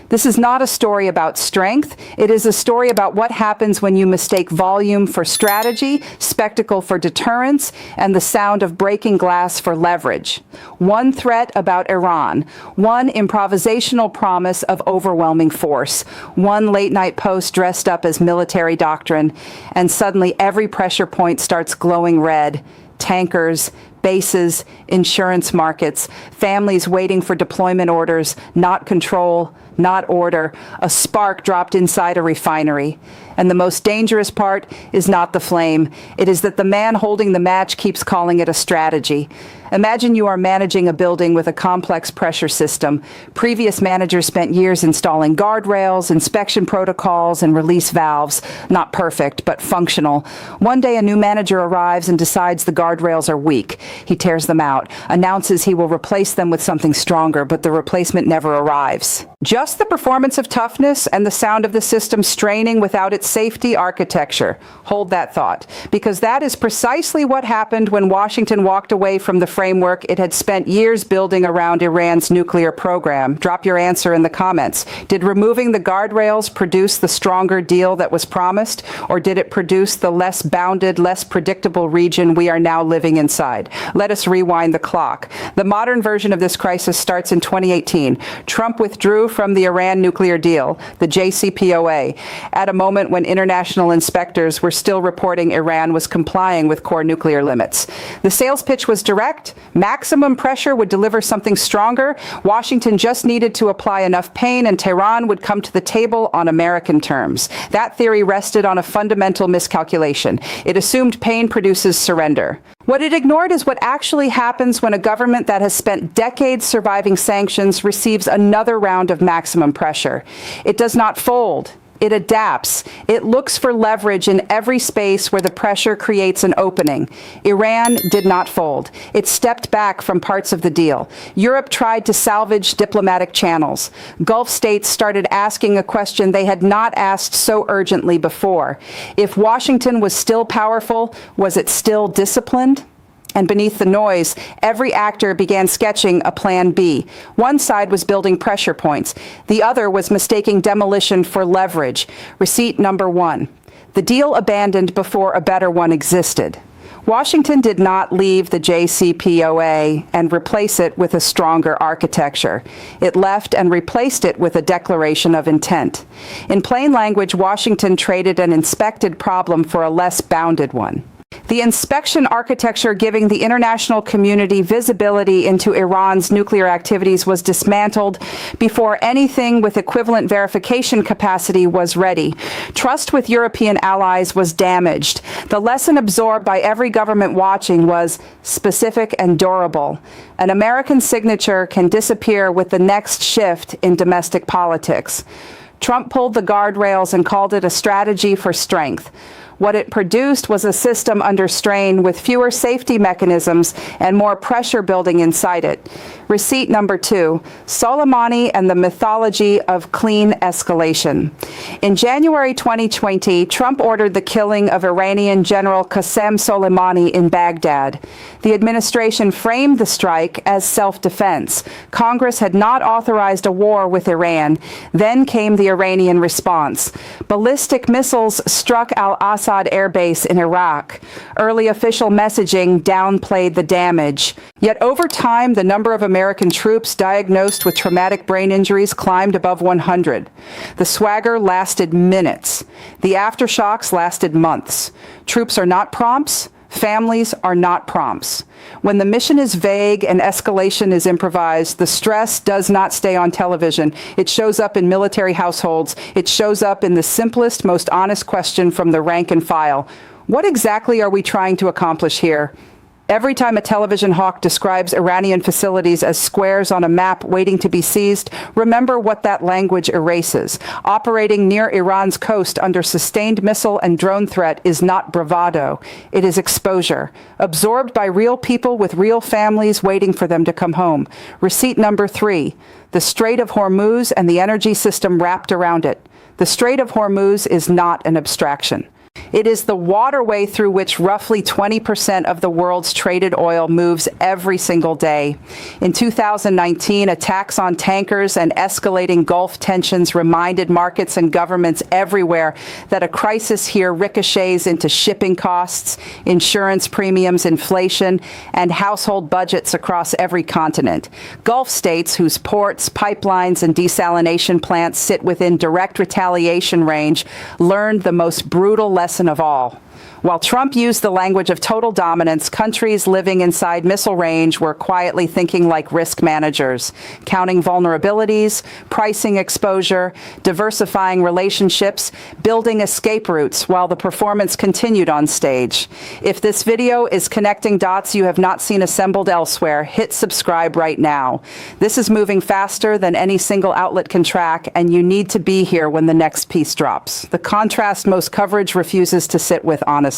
This is not a story about strength. It is a story about what happens when you mistake volume for strategy, spectacle for deterrence, and the sound of breaking glass for leverage. One threat about Iran, one improvisational promise of overwhelming force, one late-night post dressed up as military doctrine, and suddenly every pressure point starts glowing red. Tankers, bases, insurance markets, families waiting for deployment orders, not control, not order, a spark dropped inside a refinery. And the most dangerous part is not the flame. It is that the man holding the match keeps calling it a strategy. Imagine you are managing a building with a complex pressure system. Previous managers spent years installing guardrails, inspection protocols, and release valves. Not perfect, but functional. One day a new manager arrives and decides the guardrails are weak. He tears them out, announces he will replace them with something stronger, but the replacement never arrives. Just the performance of toughness and the sound of the system straining without its safety architecture. Hold that thought, because that is precisely what happened when Washington walked away from the framework it had spent years building around Iran's nuclear program. Drop your answer in the comments. Did removing the guardrails produce the stronger deal that was promised, or did it produce the less bounded, less predictable region we are now living inside? Let us rewind the clock. The modern version of this crisis starts in 2018. Trump withdrew from the Iran nuclear deal, the JCPOA, at a moment when international inspectors were still reporting Iran was complying with core nuclear limits. The sales pitch was direct. Maximum pressure would deliver something stronger. Washington just needed to apply enough pain, and Tehran would come to the table on American terms. That theory rested on a fundamental miscalculation. It assumed pain produces surrender. What it ignored is what actually happens when a government that has spent decades surviving sanctions receives another round of maximum pressure. It does not fold. It adapts. It looks for leverage in every space where the pressure creates an opening. Iran did not fold. It stepped back from parts of the deal. Europe tried to salvage diplomatic channels. Gulf states started asking a question they had not asked so urgently before. If Washington was still powerful, was it still disciplined? And beneath the noise, every actor began sketching a plan B. One side was building pressure points. The other was mistaking demolition for leverage. Receipt number one: the deal abandoned before a better one existed. Washington did not leave the JCPOA and replace it with a stronger architecture. It left and replaced it with a declaration of intent. In plain language, Washington traded an inspected problem for a less bounded one. The inspection architecture giving the international community visibility into Iran's nuclear activities was dismantled before anything with equivalent verification capacity was ready. Trust with European allies was damaged. The lesson absorbed by every government watching was specific and durable. An American signature can disappear with the next shift in domestic politics. Trump pulled the guardrails and called it a strategy for strength. What it produced was a system under strain with fewer safety mechanisms and more pressure building inside it. Receipt number two: Soleimani and the mythology of clean escalation. In January 2020, Trump ordered the killing of Iranian General Qasem Soleimani in Baghdad. The administration framed the strike as self-defense. Congress had not authorized a war with Iran. Then came the Iranian response. Ballistic missiles struck al-Assad air base in Iraq. Early official messaging downplayed the damage. Yet over time, the number of American troops diagnosed with traumatic brain injuries climbed above 100. The swagger lasted minutes. The aftershocks lasted months. Troops are not prompts. Families are not prompts. When the mission is vague and escalation is improvised, the stress does not stay on television. It shows up in military households. It shows up in the simplest, most honest question from the rank and file. What exactly are we trying to accomplish here? Every time a television hawk describes Iranian facilities as squares on a map waiting to be seized, remember what that language erases. Operating near Iran's coast under sustained missile and drone threat is not bravado. It is exposure, absorbed by real people with real families waiting for them to come home. Receipt number three: the Strait of Hormuz and the energy system wrapped around it. The Strait of Hormuz is not an abstraction. It is the waterway through which roughly 20% of the world's traded oil moves every single day. In 2019, attacks on tankers and escalating Gulf tensions reminded markets and governments everywhere that a crisis here ricochets into shipping costs, insurance premiums, inflation, and household budgets across every continent. Gulf states, whose ports, pipelines, and desalination plants sit within direct retaliation range, learned the most brutal lesson of all. While Trump used the language of total dominance, countries living inside missile range were quietly thinking like risk managers, counting vulnerabilities, pricing exposure, diversifying relationships, building escape routes while the performance continued on stage. If this video is connecting dots you have not seen assembled elsewhere, hit subscribe right now. This is moving faster than any single outlet can track, and you need to be here when the next piece drops. The contrast most coverage refuses to sit with honestly.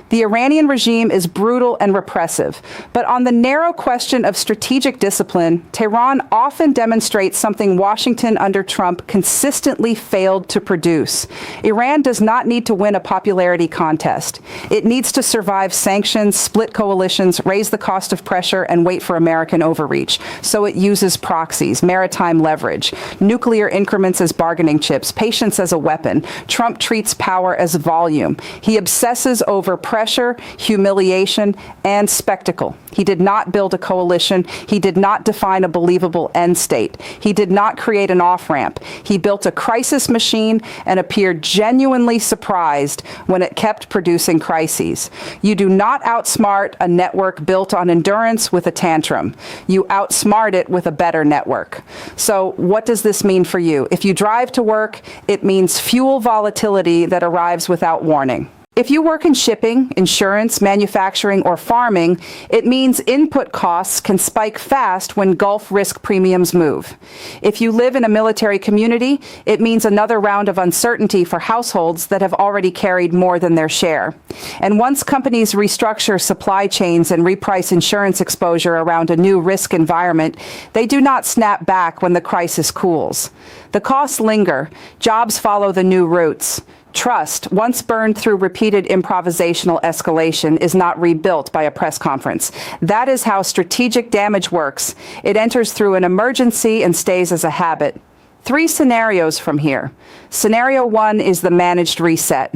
The Iranian regime is brutal and repressive, but on the narrow question of strategic discipline, Tehran often demonstrates something Washington under Trump consistently failed to produce. Iran does not need to win a popularity contest. It needs to survive sanctions, split coalitions, raise the cost of pressure, and wait for American overreach. So it uses proxies, maritime leverage, nuclear increments as bargaining chips, patience as a weapon. Trump treats power as volume. He obsesses over pressure, humiliation, and spectacle. He did not build a coalition. He did not define a believable end state. He did not create an off-ramp. He built a crisis machine and appeared genuinely surprised when it kept producing crises. You do not outsmart a network built on endurance with a tantrum. You outsmart it with a better network. So what does this mean for you? If you drive to work, it means fuel volatility that arrives without warning. If you work in shipping, insurance, manufacturing, or farming, it means input costs can spike fast when Gulf risk premiums move. If you live in a military community, it means another round of uncertainty for households that have already carried more than their share. And once companies restructure supply chains and reprice insurance exposure around a new risk environment, they do not snap back when the crisis cools. The costs linger. Jobs follow the new routes. Trust, once burned through repeated improvisational escalation, is not rebuilt by a press conference. That is how strategic damage works. It enters through an emergency and stays as a habit. 3 scenarios from here. Scenario 1 is the managed reset.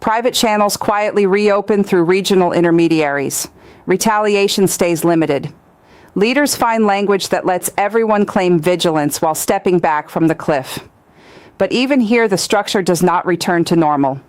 Private channels quietly reopen through regional intermediaries. Retaliation stays limited. Leaders find language that lets everyone claim vigilance while stepping back from the cliff. But even here, the structure does not return to normal.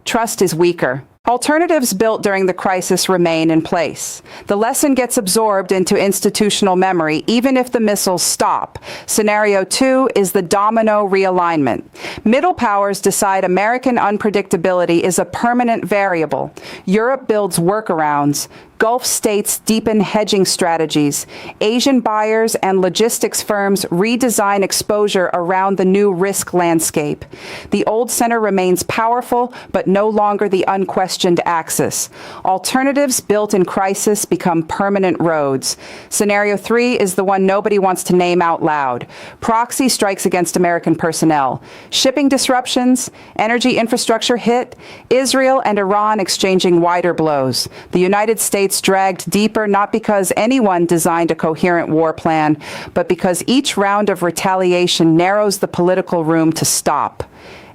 Trust is weaker. Alternatives built during the crisis remain in place. The lesson gets absorbed into institutional memory, even if the missiles stop. Scenario 2 is the domino realignment. Middle powers decide American unpredictability is a permanent variable. Europe builds workarounds. Gulf states deepen hedging strategies. Asian buyers and logistics firms redesign exposure around the new risk landscape. The old center remains powerful, but no longer the unquestioned axis. Alternatives built in crisis become permanent roads. Scenario 3 is the one nobody wants to name out loud. Proxy strikes against American personnel. Shipping disruptions, energy infrastructure hit, Israel and Iran exchanging wider blows. The United States dragged deeper not because anyone designed a coherent war plan, but because each round of retaliation narrows the political room to stop.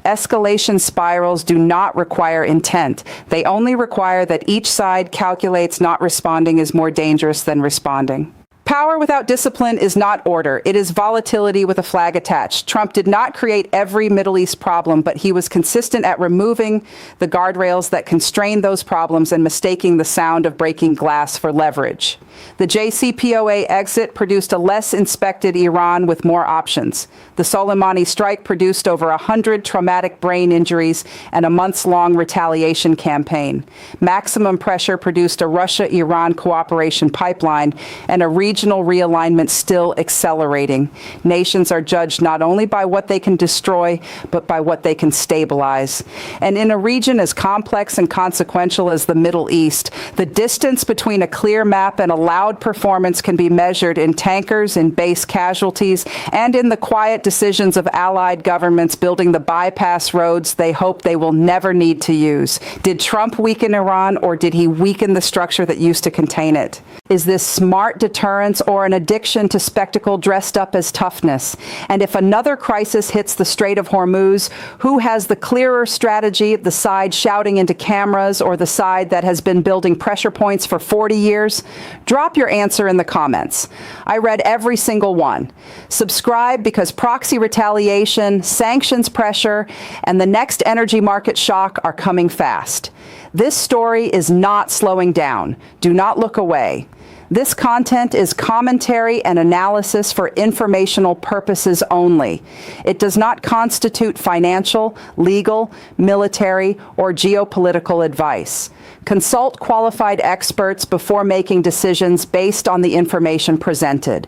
Escalation spirals do not require intent. They only require that each side calculates not responding is more dangerous than responding. Power without discipline is not order. It is volatility with a flag attached. Trump did not create every Middle East problem, but he was consistent at removing the guardrails that constrain those problems and mistaking the sound of breaking glass for leverage. The JCPOA exit produced a less inspected Iran with more options. The Soleimani strike produced over 100 traumatic brain injuries and a months-long retaliation campaign. Maximum pressure produced a Russia-Iran cooperation pipeline and a regional realignment still accelerating. Nations are judged not only by what they can destroy, but by what they can stabilize. And in a region as complex and consequential as the Middle East, the distance between a clear map and a loud performance can be measured in tankers, in base casualties, and in the quiet decisions of allied governments building the bypass roads they hope they will never need to use? Did Trump weaken Iran, or did he weaken the structure that used to contain it? Is this smart deterrence or an addiction to spectacle dressed up as toughness? And if another crisis hits the Strait of Hormuz, who has the clearer strategy, the side shouting into cameras or the side that has been building pressure points for 40 years? Drop your answer in the comments. I read every single one. Subscribe, because proxy retaliation, sanctions pressure, and the next energy market shock are coming fast. This story is not slowing down. Do not look away. This content is commentary and analysis for informational purposes only. It does not constitute financial, legal, military, or geopolitical advice. Consult qualified experts before making decisions based on the information presented.